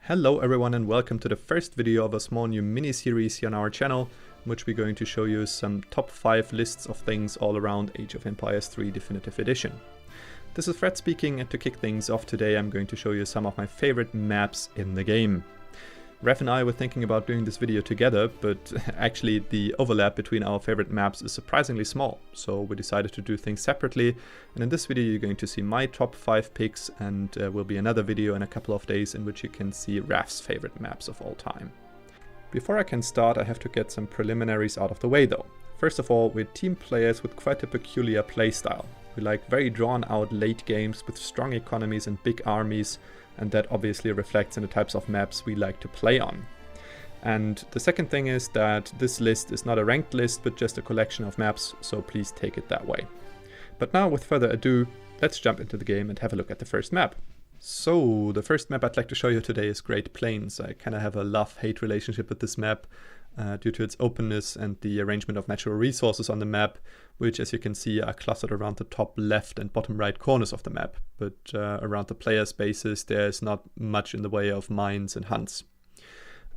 Hello everyone and welcome to the first video of a small new mini-series here on our channel, in which we're going to show you some top 5 lists of things all around Age of Empires 3 Definitive Edition. This is Fred speaking, and to kick things off today I'm going to show you some of my favorite maps in the game. Rev and I were thinking about doing this video together, but actually the overlap between our favorite maps is surprisingly small, so we decided to do things separately, and in this video you're going to see my top 5 picks, and will be another video in a couple of days in which you can see Rev's favorite maps of all time. Before I can start, I have to get some preliminaries out of the way though. First of all, we're team players with quite a peculiar playstyle. We like very drawn out late games with strong economies and big armies, and that obviously reflects in the types of maps we like to play on. And the second thing is that this list is not a ranked list, but just a collection of maps, so please take it that way. But now, with further ado, let's jump into the game and have a look at the first map. So, the first map I'd like to show you today is Great Plains. I kind of have a love-hate relationship with this map due to its openness and the arrangement of natural resources on the map, which, as you can see, are clustered around the top left and bottom right corners of the map. But around the player spaces there's not much in the way of mines and hunts.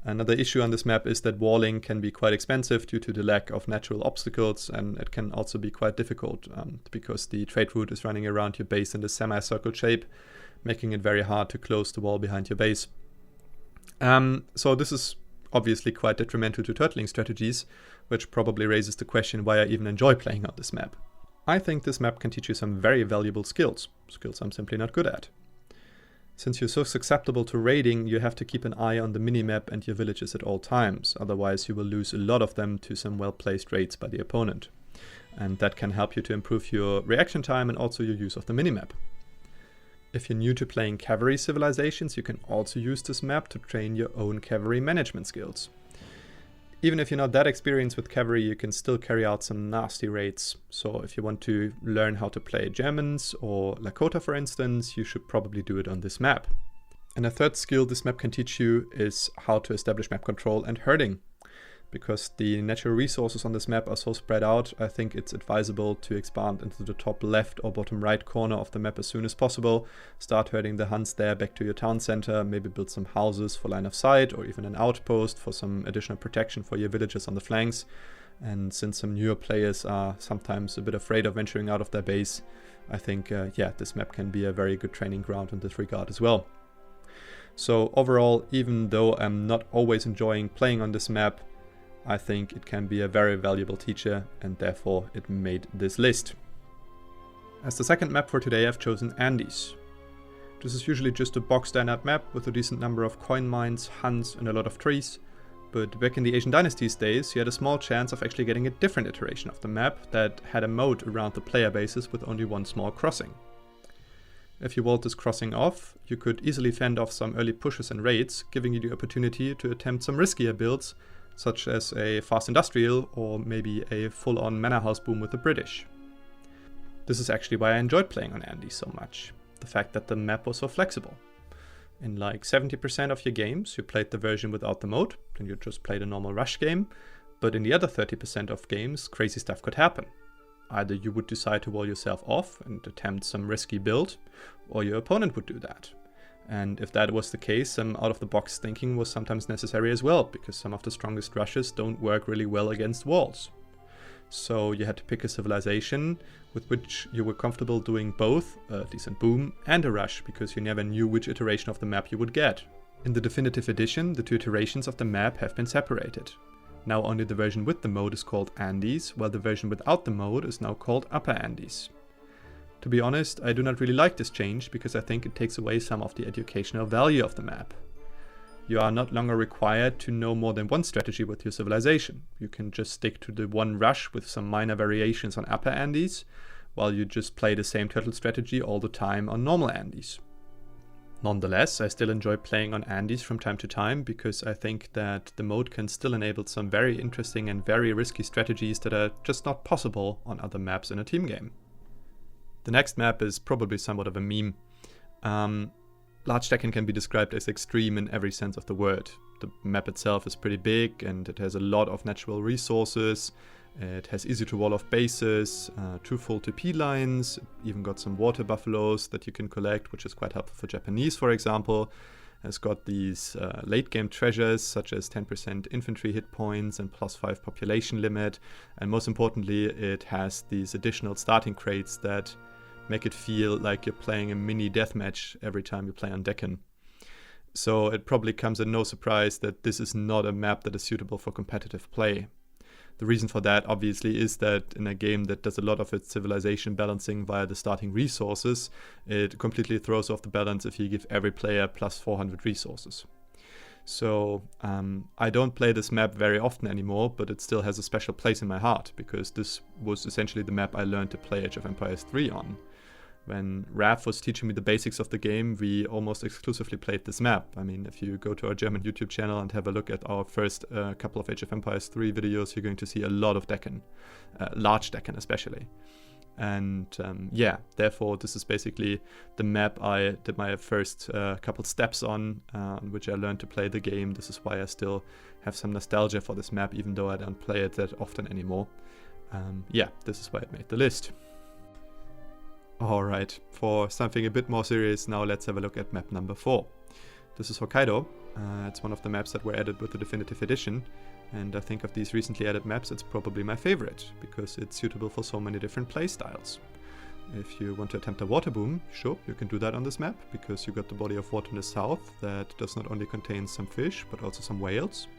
Another issue on this map is that walling can be quite expensive due to the lack of natural obstacles, and it can also be quite difficult because the trade route is running around your base in a semicircle shape, making it very hard to close the wall behind your base. So this is obviously quite detrimental to turtling strategies, which probably raises the question why I even enjoy playing on this map. I think this map can teach you some very valuable skills I'm simply not good at. Since you're so susceptible to raiding, you have to keep an eye on the minimap and your villages at all times, otherwise you will lose a lot of them to some well-placed raids by the opponent. And that can help you to improve your reaction time and also your use of the minimap. If you're new to playing cavalry civilizations, you can also use this map to train your own cavalry management skills. Even if you're not that experienced with cavalry, you can still carry out some nasty raids. So if you want to learn how to play Germans or Lakota for instance, you should probably do it on this map. And a third skill this map can teach you is how to establish map control and herding. Because the natural resources on this map are so spread out, I think it's advisable to expand into the top left or bottom right corner of the map as soon as possible. Start herding the hunts there back to your town center, maybe build some houses for line of sight or even an outpost for some additional protection for your villages on the flanks. And since some newer players are sometimes a bit afraid of venturing out of their base, I think this map can be a very good training ground in this regard as well. So overall, even though I'm not always enjoying playing on this map, I think it can be a very valuable teacher, and therefore it made this list. As the second map for today, I've chosen Andes. This is usually just a box standard map with a decent number of coin mines, hunts and a lot of trees, but back in the Asian Dynasties days you had a small chance of actually getting a different iteration of the map that had a moat around the player bases with only one small crossing. If you walled this crossing off, you could easily fend off some early pushes and raids, giving you the opportunity to attempt some riskier builds, such as a fast industrial or maybe a full-on manor house boom with the British. This is actually why I enjoyed playing on Andes so much, the fact that the map was so flexible. In like 70% of your games you played the version without the moat, then you just played a normal rush game, but in the other 30% of games crazy stuff could happen. Either you would decide to wall yourself off and attempt some risky build, or your opponent would do that. And if that was the case, some out-of-the-box thinking was sometimes necessary as well, because some of the strongest rushes don't work really well against walls. So you had to pick a civilization with which you were comfortable doing both a decent boom and a rush, because you never knew which iteration of the map you would get. In the Definitive Edition, the two iterations of the map have been separated. Now only the version with the mode is called Andes, while the version without the mode is now called Upper Andes. To be honest, I do not really like this change because I think it takes away some of the educational value of the map. You are not longer required to know more than one strategy with your civilization. You can just stick to the one rush with some minor variations on Upper Andes, while you just play the same turtle strategy all the time on normal Andes. Nonetheless, I still enjoy playing on Andes from time to time because I think that the mode can still enable some very interesting and very risky strategies that are just not possible on other maps in a team game. The next map is probably somewhat of a meme. Large DECCAN can be described as extreme in every sense of the word. The map itself is pretty big and it has a lot of natural resources. It has easy to wall off bases, 2 full TP lines, even got some water buffaloes that you can collect, which is quite helpful for Japanese, for example. has got these late game treasures such as 10% infantry hit points and +5 population limit, and most importantly it has these additional starting crates that make it feel like you're playing a mini deathmatch every time you play on DECCAN. So it probably comes as no surprise that this is not a map that is suitable for competitive play. The reason for that obviously is that in a game that does a lot of its civilization balancing via the starting resources, it completely throws off the balance if you give every player plus 400 resources. So I don't play this map very often anymore, but it still has a special place in my heart, because this was essentially the map I learned to play Age of Empires 3 on. When Raph was teaching me the basics of the game, we almost exclusively played this map. I mean, if you go to our German YouTube channel and have a look at our first couple of Age of Empires 3 videos, you're going to see a lot of DECCAN, large DECCAN especially. And yeah, therefore this is basically the map I did my first couple steps on which I learned to play the game. This is why I still have some nostalgia for this map, even though I don't play it that often anymore. Yeah, this is why it made the list. Alright, for something a bit more serious now, let's have a look at map number 4. This is Hokkaido. It's one of the maps that were added with the Definitive Edition, and I think of these recently added maps it's probably my favorite, because it's suitable for so many different playstyles. If you want to attempt a water boom, sure, you can do that on this map, because you got the body of water in the south that does not only contain some fish, but also some whales.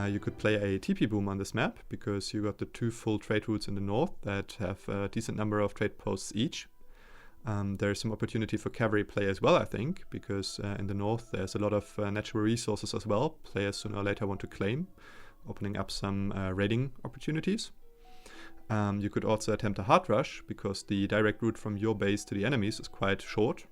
You could play a TP boom on this map, because you got the 2 full trade routes in the north that have a decent number of trade posts each. There's some opportunity for cavalry play as well, I think, because in the north there's a lot of natural resources as well players sooner or later want to claim, opening up some raiding opportunities. You could also attempt a hard rush, because the direct route from your base to the enemies is quite short.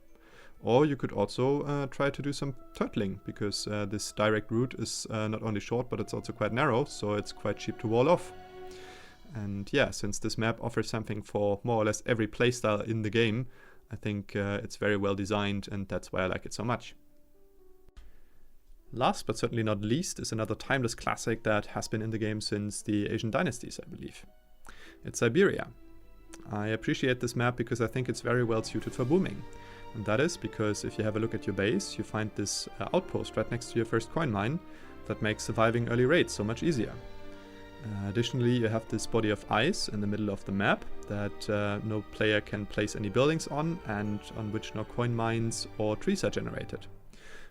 Or you could also try to do some turtling, because this direct route is not only short, but it's also quite narrow, so it's quite cheap to wall off. And yeah, since this map offers something for more or less every playstyle in the game, I think it's very well designed, and that's why I like it so much. Last but certainly not least is another timeless classic that has been in the game since the Asian dynasties, I believe. It's Siberia. I appreciate this map because I think it's very well suited for booming. And that is because if you have a look at your base, you find this outpost right next to your first coin mine that makes surviving early raids so much easier. Additionally, you have this body of ice in the middle of the map that no player can place any buildings on, and on which no coin mines or trees are generated.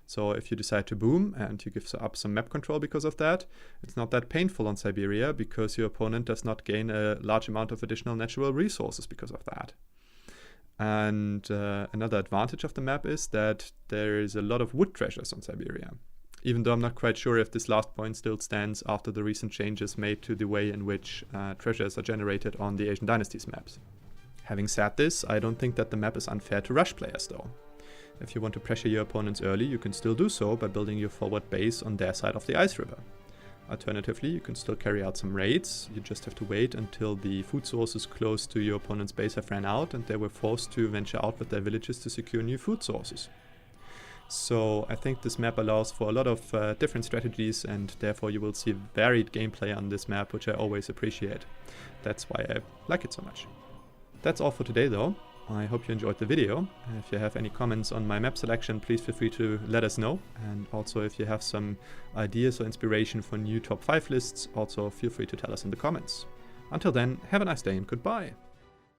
So if you decide to boom and you give up some map control because of that, it's not that painful on Siberia, because your opponent does not gain a large amount of additional natural resources because of that. And another advantage of the map is that there is a lot of wood treasures on Siberia. Even though I'm not quite sure if this last point still stands after the recent changes made to the way in which treasures are generated on the Asian Dynasties maps. Having said this, I don't think that the map is unfair to rush players though. If you want to pressure your opponents early, you can still do so by building your forward base on their side of the ice river. Alternatively, you can still carry out some raids. You just have to wait until the food sources close to your opponent's base have ran out and they were forced to venture out with their villages to secure new food sources. So I think this map allows for a lot of different strategies, and therefore you will see varied gameplay on this map, which I always appreciate. That's why I like it so much. That's all for today though. I hope you enjoyed the video. If you have any comments on my map selection, please feel free to let us know. And also if you have some ideas or inspiration for new top 5 lists, also feel free to tell us in the comments. Until then, have a nice day and goodbye!